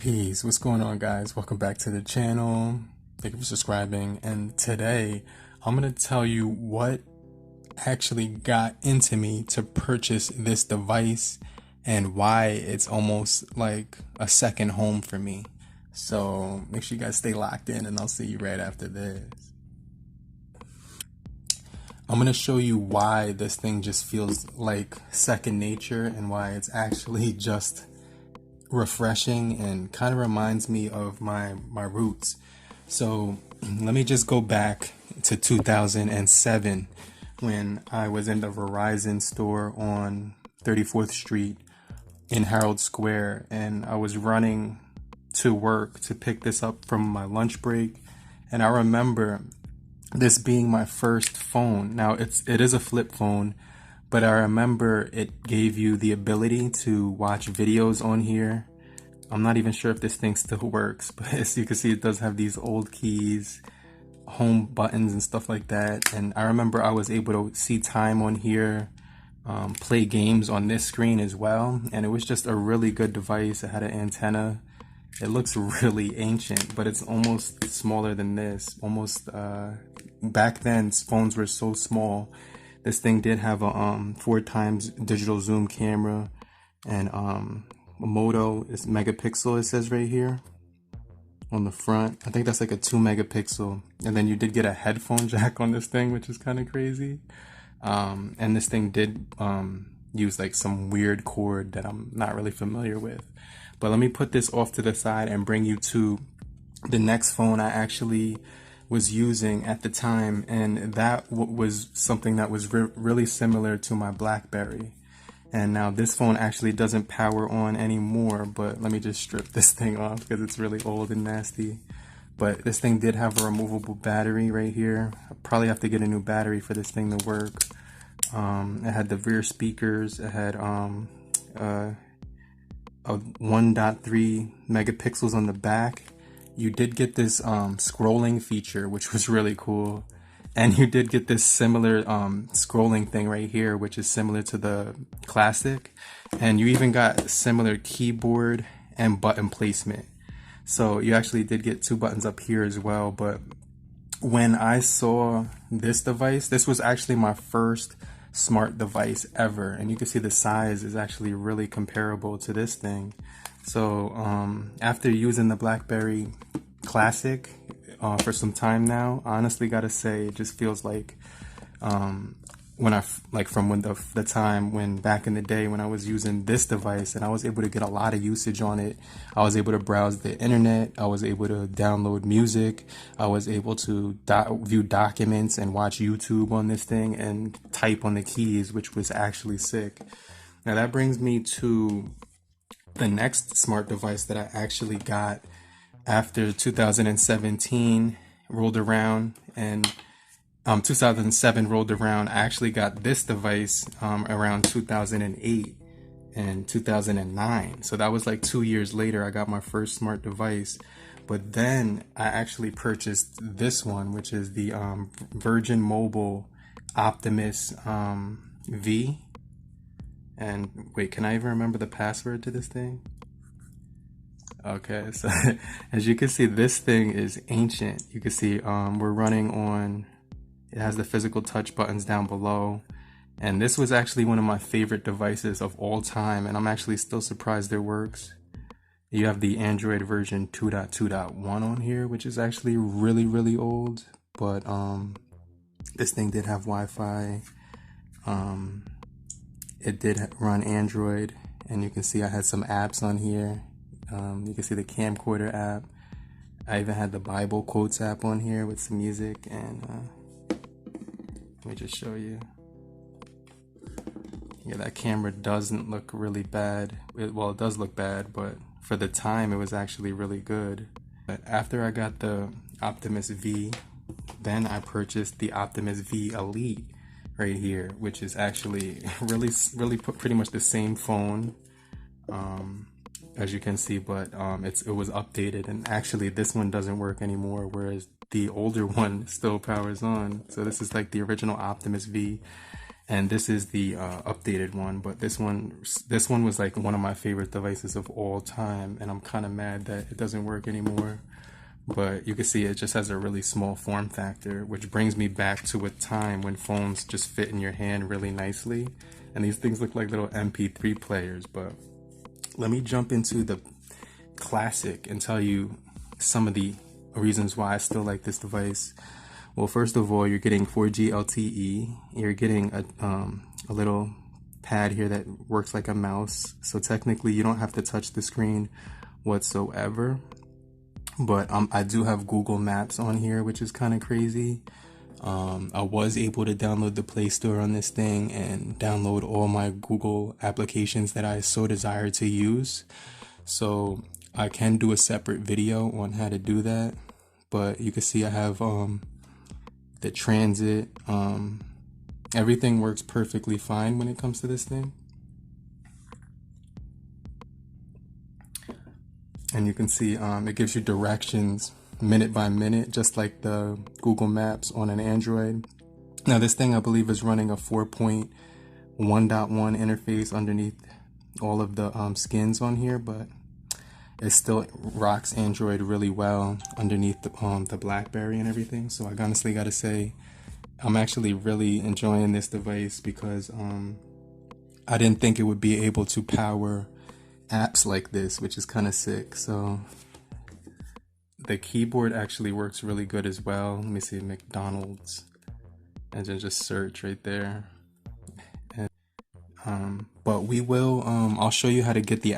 Peace. What's going on, guys? Welcome back to the channel. Thank you for subscribing. And today I'm going to tell you what actually got into me to purchase this device and why it's almost like a second home for me. So make sure you guys stay locked in, and I'll see you right after this. I'm going to show you why this thing just feels like second nature and why it's actually just refreshing and kind of reminds me of my roots. So let me just go back to 2007 when I was in the Verizon store on 34th Street in Herald Square, and I was running to work to pick this up from my lunch break. And I remember this being my first phone. Now it is a flip phone, but I remember it gave you the ability to watch videos on here. I'm not even sure if this thing still works, but as you can see, it does have these old keys, home buttons and stuff like that. And I remember I was able to see time on here, play games on this screen as well. And it was just a really good device. It had an antenna. It looks really ancient, but it's almost smaller than this. Almost, back then phones were so small. This thing did have a 4x digital zoom camera, and a moto is megapixel, it says right here on the front. I think that's like a 2 megapixel. And then you did get a headphone jack on this thing, which is kind of crazy. And this thing did use like some weird cord that I'm not really familiar with. But let me put this off to the side and bring you to the next phone I actually was using at the time, and that was something that was really similar to my BlackBerry. And now this phone actually doesn't power on anymore, but let me just strip this thing off because it's really old and nasty. But this thing did have a removable battery right here. I probably have to get a new battery for this thing to work. It had the rear speakers. It had a 1.3 megapixels on the back. You did get this scrolling feature, which was really cool. And you did get this similar scrolling thing right here, which is similar to the Classic. And you even got similar keyboard and button placement. So you actually did get 2 buttons up here as well. But when I saw this device, this was actually my first smart device ever. And you can see the size is actually really comparable to this thing. So after using the BlackBerry Classic for some time now, I honestly gotta say it just feels like when the time when back in the day when I was using this device and I was able to get a lot of usage on it. I was able to browse the internet, I was able to download music, I was able to view documents and watch YouTube on this thing and type on the keys, which was actually sick. Now that brings me to the next smart device that I actually got after 2017 rolled around, and 2007 rolled around. I actually got this device around 2008 and 2009. So that was like 2 years later I got my first smart device. But then I actually purchased this one, which is the Virgin Mobile Optimus V. And wait, can I even remember the password to this thing? Okay, so as you can see, this thing is ancient. You can see we're running on, it has the physical touch buttons down below. And this was actually one of my favorite devices of all time, and I'm actually still surprised it works. You have the Android version 2.2.1 on here, which is actually really old. But this thing did have Wi-Fi. It did run Android, and you can see I had some apps on here. You can see the camcorder app. I even had the Bible quotes app on here with some music, and let me just show you. Yeah, that camera doesn't look really bad. Well, it does look bad, but for the time it was actually really good. But after I got the Optimus V, then I purchased the Optimus V Elite right here, which is actually really pretty much the same phone. As you can see, but it was updated, and actually this one doesn't work anymore, whereas the older one still powers on. So this is like the original Optimus V, and this is the updated one, but this one was like one of my favorite devices of all time, and I'm kind of mad that it doesn't work anymore. But you can see it just has a really small form factor, which brings me back to a time when phones just fit in your hand really nicely, and these things look like little MP3 players. But let me jump into the Classic and tell you some of the reasons why I still like this device. Well, first of all, you're getting 4G LTE. You're getting a little pad here that works like a mouse. So technically, you don't have to touch the screen whatsoever. But I do have Google Maps on here, which is kind of crazy. I was able to download the Play Store on this thing and download all my Google applications that I so desire to use. So I can do a separate video on how to do that. But you can see I have the transit. Everything works perfectly fine when it comes to this thing. And you can see it gives you directions minute by minute, just like the Google Maps on an Android. Now this thing I believe is running a 4.1.1 interface underneath all of the skins on here, but it still rocks Android really well underneath the BlackBerry and everything. So I honestly gotta say, I'm actually really enjoying this device because I didn't think it would be able to power apps like this, which is kind of sick. So the keyboard actually works really good as well. Let me see, McDonald's, and then just search right there. And, but we will I'll show you how to get the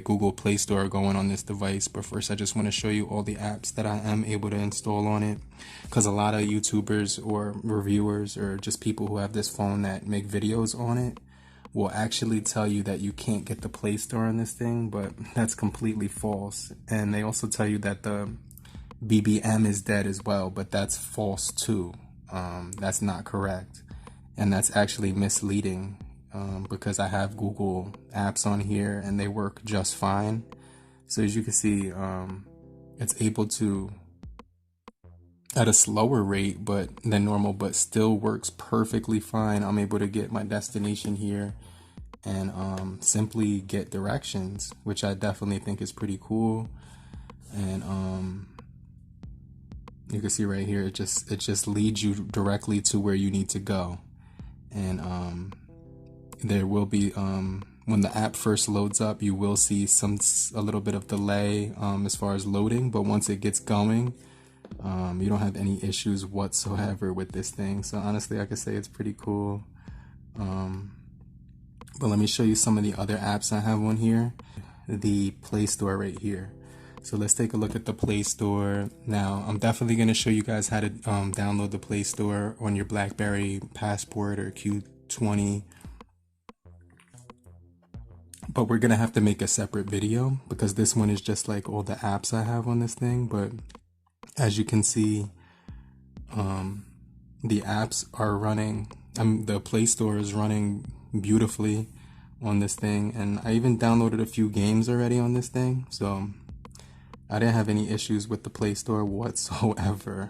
Google Play Store going on this device, but first I just want to show you all the apps that I am able to install on it, because a lot of YouTubers or reviewers or just people who have this phone that make videos on it will actually tell you that you can't get the Play Store on this thing, but that's completely false. And they also tell you that the BBM is dead as well, but that's false too. That's not correct, and that's actually misleading, because I have Google apps on here and they work just fine. So as you can see, it's able to, at a slower rate than normal, but still works perfectly fine. I'm able to get my destination here and simply get directions, which I definitely think is pretty cool. And you can see right here, it just leads you directly to where you need to go. And there will be when the app first loads up, you will see a little bit of delay as far as loading, but once it gets going, you don't have any issues whatsoever with this thing. So honestly, I could say it's pretty cool. But let me show you some of the other apps I have on here. The Play Store right here. So let's take a look at the Play Store. Now, I'm definitely going to show you guys how to download the Play Store on your BlackBerry Passport or Q20. But we're going to have to make a separate video because this one is just like all the apps I have on this thing. But as you can see, the apps are running, the Play Store is running beautifully on this thing, and I even downloaded a few games already on this thing, so I didn't have any issues with the Play Store whatsoever.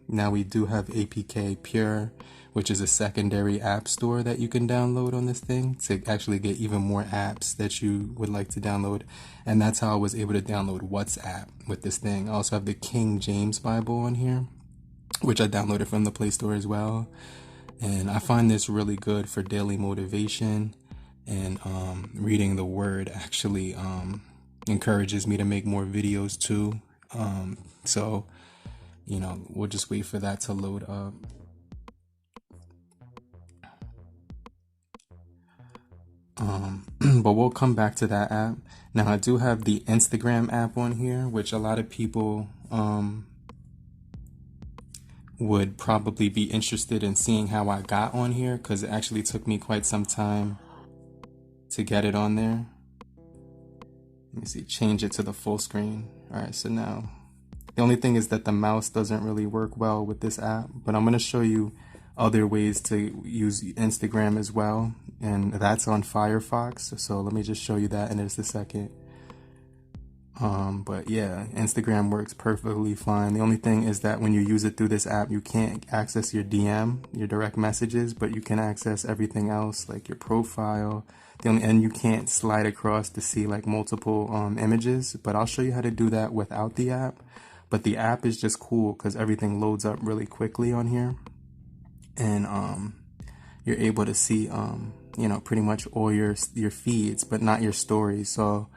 Now we do have APK Pure, which is a secondary app store that you can download on this thing to actually get even more apps that you would like to download, and that's how I was able to download WhatsApp with this thing. I also have the King James Bible on here, which I downloaded from the Play Store as well. And I find this really good for daily motivation, and reading the word actually encourages me to make more videos too. So, you know, we'll just wait for that to load up. But we'll come back to that app. Now I do have the Instagram app on here, which a lot of people would probably be interested in seeing how I got on here, because it actually took me quite some time to get it on there. Let me see, change it to the full screen. Alright, so now the only thing is that the mouse doesn't really work well with this app, but I'm going to show you other ways to use Instagram as well, and that's on Firefox. So let me just show you that in just a second. But yeah, Instagram works perfectly fine. The only thing is that when you use it through this app, you can't access your DM, your direct messages, but you can access everything else like your profile. And you can't slide across to see like multiple images, but I'll show you how to do that without the app. But the app is just cool because everything loads up really quickly on here, and you're able to see you know, pretty much all your feeds, but not your stories. So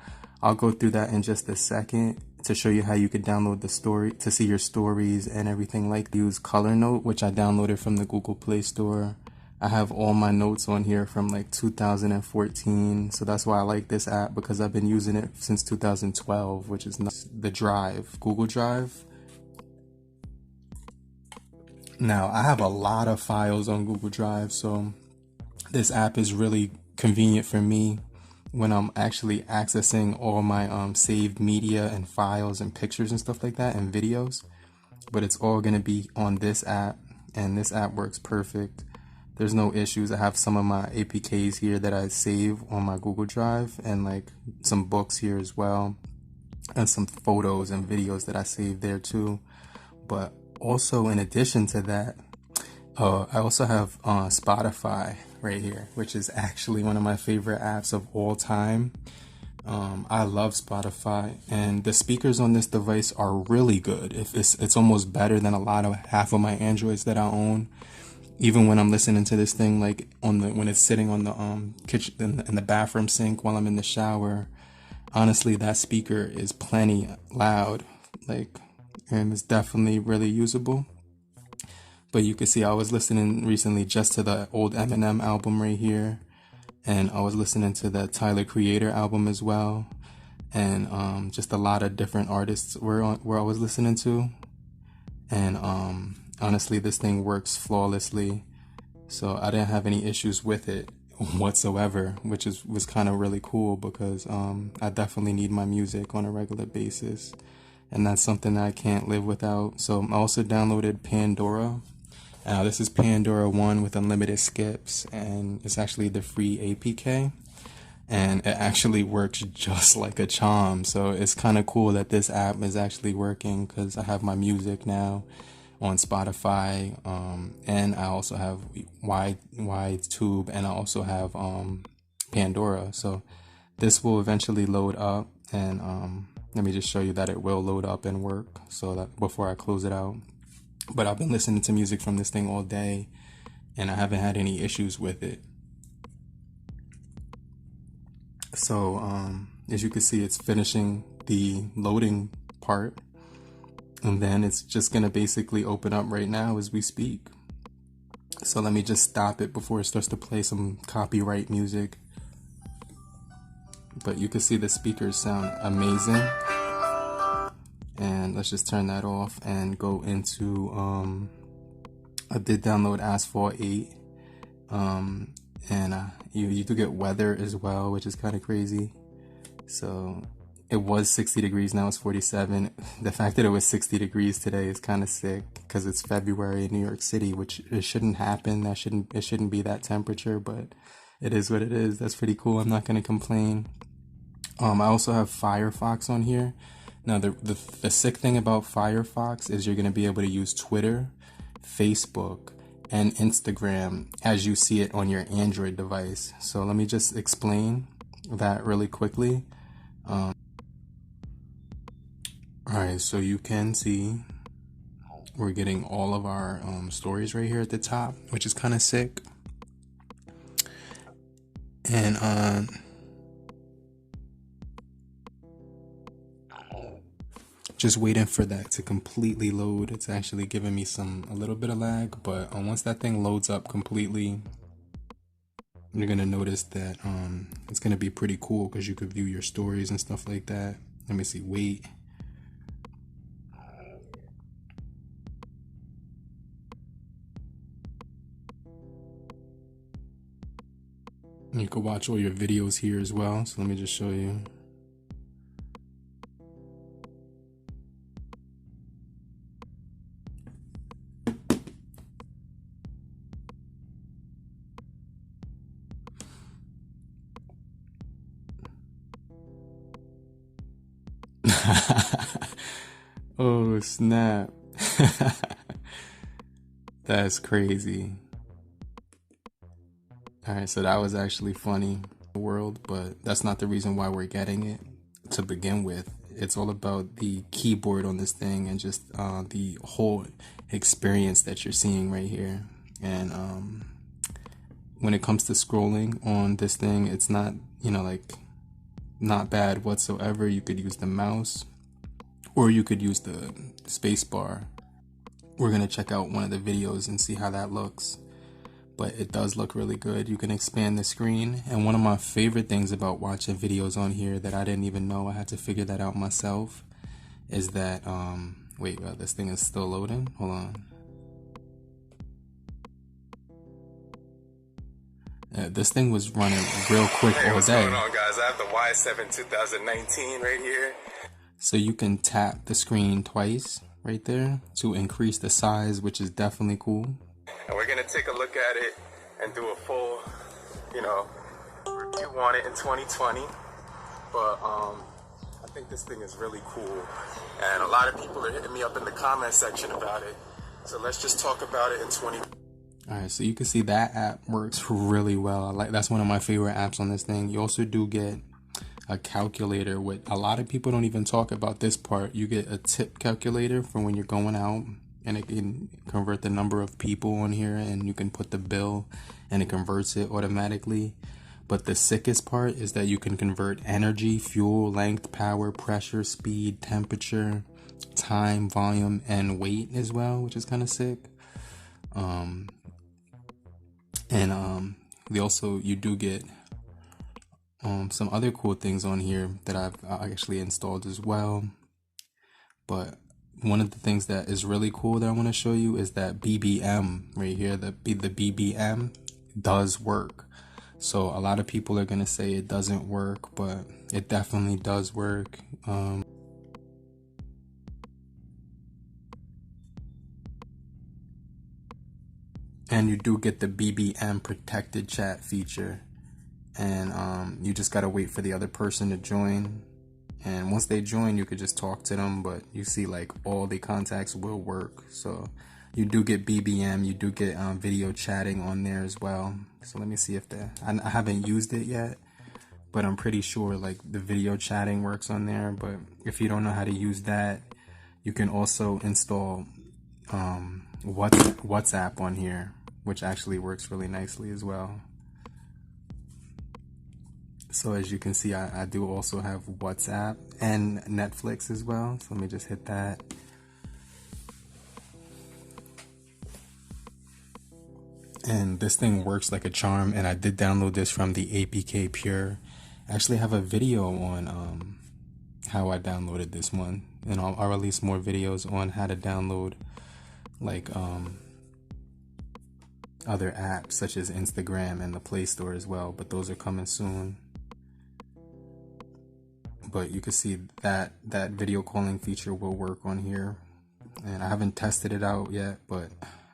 I'll go through that in just a second to show you how you could download the story to see your stories and everything. Like, use Color Note, which I downloaded from the Google Play Store. I have all my notes on here from like 2014, so that's why I like this app, because I've been using it since 2012, which is the Drive, Google Drive. Now, I have a lot of files on Google Drive, so this app is really convenient for me when I'm actually accessing all my saved media and files and pictures and stuff like that and videos. But it's all going to be on this app, and this app works perfect. There's no issues. I have some of my APKs here that I save on my Google Drive, and like some books here as well, and some photos and videos that I save there too. But also, in addition to that, I also have Spotify right here, which is actually one of my favorite apps of all time. I love Spotify, and the speakers on this device are really good. If it's almost better than half of my Androids that I own. Even when I'm listening to this thing, like when it's sitting on the kitchen in the bathroom sink while I'm in the shower, honestly, that speaker is plenty loud, like, and it's definitely really usable. But you can see I was listening recently just to the old Eminem album right here, and I was listening to the Tyler Creator album as well, and just a lot of different artists where I was listening to, and honestly, this thing works flawlessly, so I didn't have any issues with it whatsoever, which was kind of really cool, because I definitely need my music on a regular basis, and that's something that I can't live without. So I also downloaded Pandora. This is Pandora 1 with unlimited skips, and it's actually the free APK, and it actually works just like a charm. So it's kind of cool that this app is actually working, because I have my music now on Spotify, and I also have WideTube, and I also have Pandora. So this will eventually load up, and let me just show you that it will load up and work, so that before I close it out. But I've been listening to music from this thing all day, and I haven't had any issues with it. So as you can see, it's finishing the loading part, and then it's just gonna basically open up right now as we speak. So let me just stop it before it starts to play some copyright music. But you can see the speakers sound amazing. And let's just turn that off and go into I did download Asphalt 8, and you do get weather as well, which is kind of crazy. So it was 60 degrees, now it's 47. The fact that it was 60 degrees today is kind of sick, because it's February in New York City, which it shouldn't happen. It shouldn't be that temperature, but it is what it is. That's pretty cool. I'm not gonna complain. I also have Firefox on here. Now, the sick thing about Firefox is you're going to be able to use Twitter, Facebook, and Instagram as you see it on your Android device. So let me just explain that really quickly. Alright, so you can see we're getting all of our stories right here at the top, which is kind of sick. And just waiting for that to completely load. It's actually giving me a little bit of lag, but once that thing loads up completely, you're gonna notice that it's gonna be pretty cool, because you could view your stories and stuff like that. Let me see, wait. You could watch all your videos here as well, so let me just show you. Oh, snap. That's crazy. Alright, so that was actually funny. World, but that's not the reason why we're getting it to begin with. It's all about the keyboard on this thing and just the whole experience that you're seeing right here. And when it comes to scrolling on this thing, it's not, you know, like not bad whatsoever. You could use the mouse or you could use the space bar. We're gonna check out one of the videos and see how that looks, but it does look really good. You can expand the screen, and one of my favorite things about watching videos on here that I didn't even know, I had to figure that out myself, is that wait, this thing is still loading. Hold on. This thing was running real quick all day. What's going on, guys? I have the Y7 2019 right here. So you can tap the screen twice right there to increase the size, which is definitely cool. And we're gonna take a look at it and do a full, you know, review on it in 2020. But I think this thing is really cool, and a lot of people are hitting me up in the comment section about it. So let's just talk about it in 2020. Alright, so you can see that app works really well. That's one of my favorite apps on this thing. You also do get a calculator, with a lot of people don't even talk about this part. You get a tip calculator for when you're going out, and it can convert the number of people on here, and you can put the bill and it converts it automatically. But the sickest part is that you can convert energy, fuel, length, power, pressure, speed, temperature, time, volume, and weight as well, which is kind of sick. You do get some other cool things on here that I've actually installed as well. But one of the things that is really cool that I want to show you is that BBM right here. The BBM does work. So a lot of people are going to say it doesn't work, but it definitely does work. And you do get the BBM protected chat feature, and you just gotta wait for the other person to join, and once they join you could just talk to them, but you see like all the contacts will work. So you do get BBM, you do get video chatting on there as well. So let me see if I haven't used it yet, but I'm pretty sure like the video chatting works on there. But if you don't know how to use that, you can also install WhatsApp on here, which actually works really nicely as well. So as you can see, I do also have WhatsApp and Netflix as well. So let me just hit that. And this thing works like a charm, and I did download this from the APK Pure. I actually have a video on how I downloaded this one, and I'll release more videos on how to download like other apps such as Instagram and the Play Store as well, but those are coming soon. But you can see that video calling feature will work on here, and I haven't tested it out yet, but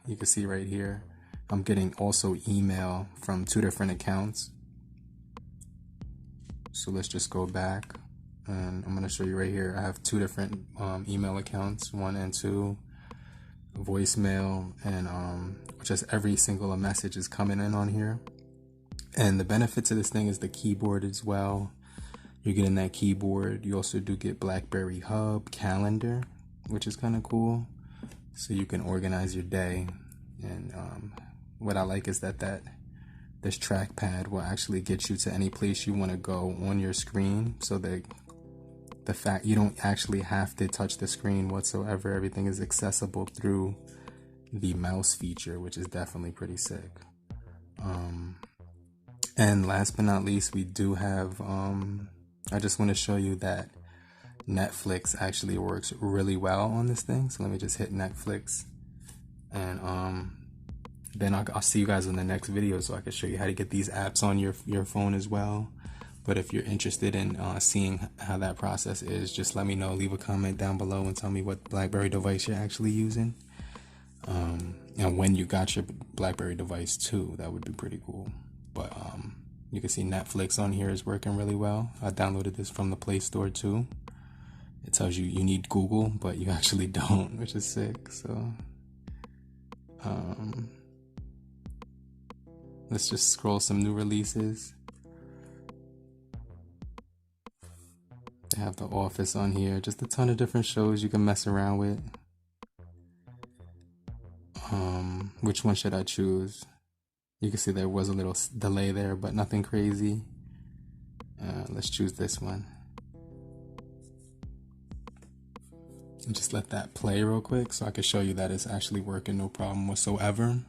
you can see right here I'm getting also email from 2 different accounts. So let's just go back, and I'm going to show you right here. I have 2 different email accounts, 1 and 2, voicemail, and just every single message is coming in on here. And the benefit to this thing is the keyboard as well. You're getting that keyboard. You also do get Blackberry Hub Calendar, which is kind of cool, so you can organize your day. And what I like is that this trackpad will actually get you to any place you want to go on your screen, so that the fact you don't actually have to touch the screen whatsoever. Everything is accessible through the mouse feature, which is definitely pretty sick. And last but not least, we do have I just want to show you that Netflix actually works really well on this thing. So let me just hit Netflix, and then I'll see you guys in the next video, so I can show you how to get these apps on your phone as well. But if you're interested in seeing how that process is, just let me know. Leave a comment down below and tell me what BlackBerry device you're actually using, and when you got your BlackBerry device too. That would be pretty cool. But you can see Netflix on here is working really well. I downloaded this from the Play Store too, it tells you need Google, but you actually don't, which is sick. So let's just scroll some new releases. They have The Office on here, just a ton of different shows you can mess around with. Which one should I choose? You can see there was a little delay there, but nothing crazy. Let's choose this one. And just let that play real quick so I can show you that it's actually working, no problem whatsoever.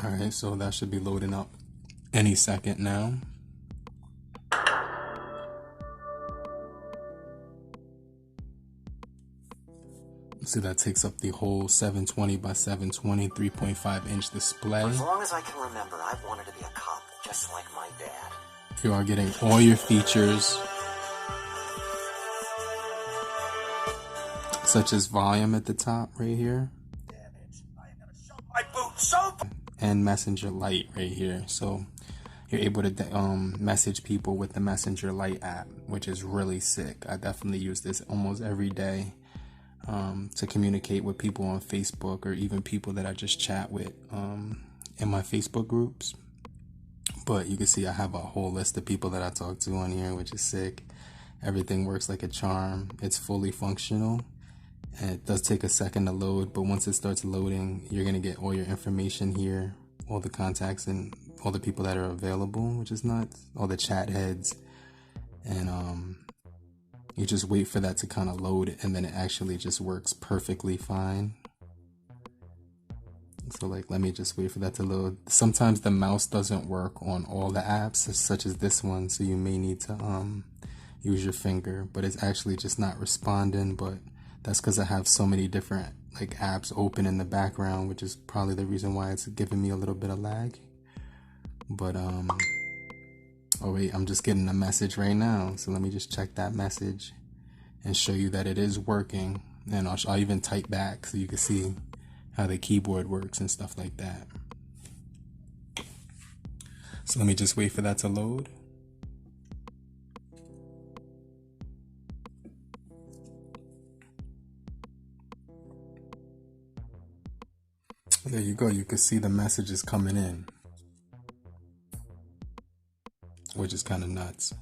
Alright, so that should be loading up any second now. See, that takes up the whole 720 by 720 3.5 inch display. As long as I can remember, I've wanted to be a cop just like my dad. You are getting all your features, such as volume at the top right here. Damn it, I am gonna shove my boot so. And Messenger Lite right here. So you're able to message people with the Messenger Lite app, which is really sick. I definitely use this almost every day. To communicate with people on Facebook, or even people that I just chat with in my Facebook groups. But you can see I have a whole list of people that I talk to on here, which is sick. Everything works like a charm. It's fully functional, and it does take a second to load, but once it starts loading, you're gonna get all your information here, all the contacts and all the people that are available, which is nuts, all the chat heads, and you just wait for that to kind of load, and then it actually just works perfectly fine. So like, let me just wait for that to load. Sometimes the mouse doesn't work on all the apps, such as this one, so you may need to use your finger, but it's actually just not responding. But that's because I have so many different like apps open in the background, which is probably the reason why it's giving me a little bit of lag. But oh wait, I'm just getting a message right now. So let me just check that message and show you that it is working. And I'll even type back so you can see how the keyboard works and stuff like that. So let me just wait for that to load. There you go. You can see the messages coming in, which is kind of nuts.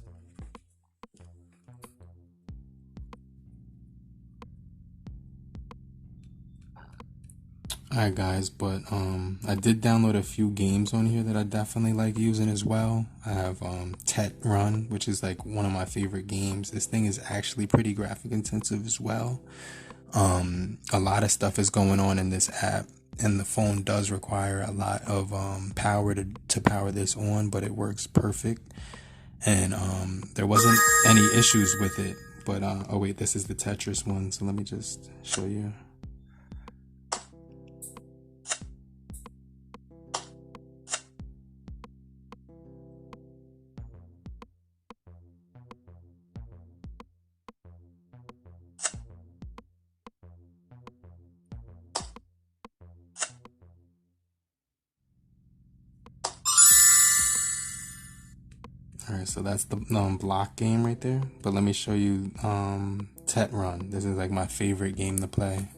Alright guys, but I did download a few games on here that I definitely like using as well. I have Tet Run, which is like one of my favorite games. This thing is actually pretty graphic intensive as well. A lot of stuff is going on in this app, and the phone does require a lot of power to power this on, but it works perfect. And there wasn't any issues with it. But oh wait, this is the Tetris one, so let me just show you. Alright, so that's the block game right there. But let me show you Tet Run. This is like my favorite game to play.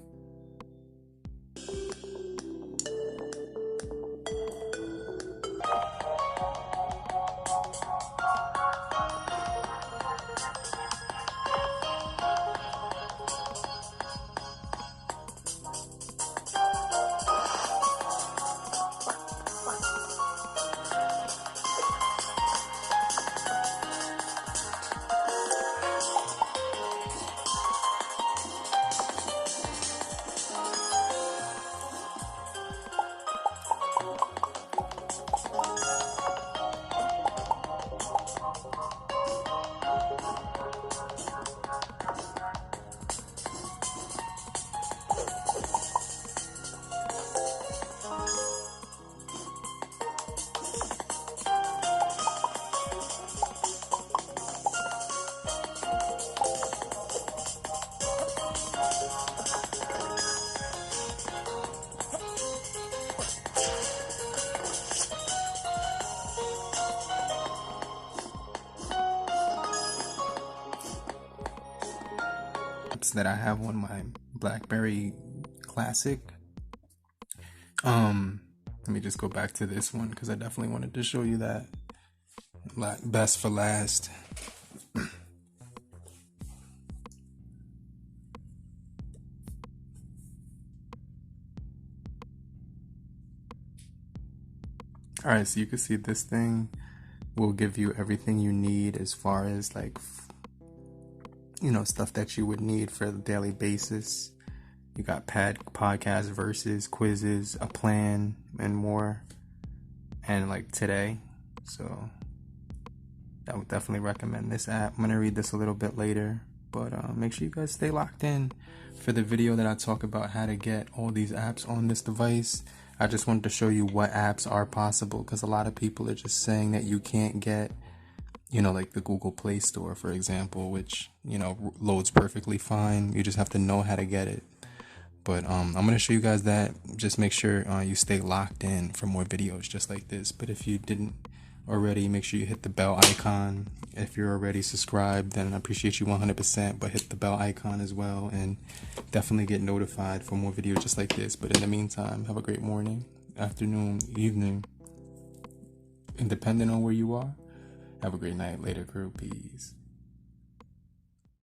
apps that I have on my BlackBerry Classic. Let me just go back to this one because I definitely wanted to show you that. Best for last. Alright, so you can see this thing will give you everything you need as far as like, you know, stuff that you would need for the daily basis. You got podcast, verses, quizzes, a plan, and more. And like today. So I would definitely recommend this app. I'm going to read this a little bit later. But make sure you guys stay locked in for the video that I talk about how to get all these apps on this device. I just wanted to show you what apps are possible, because a lot of people are just saying that you can't get, you know, like the Google Play Store, for example, which, you know, loads perfectly fine. You just have to know how to get it. But I'm going to show you guys that. Just make sure you stay locked in for more videos just like this. But if you didn't already, make sure you hit the bell icon. If you're already subscribed, then I appreciate you 100%, but hit the bell icon as well, and definitely get notified for more videos just like this. But in the meantime, have a great morning, afternoon, evening, and depending on where you are, have a great night. Later, crew. Peace.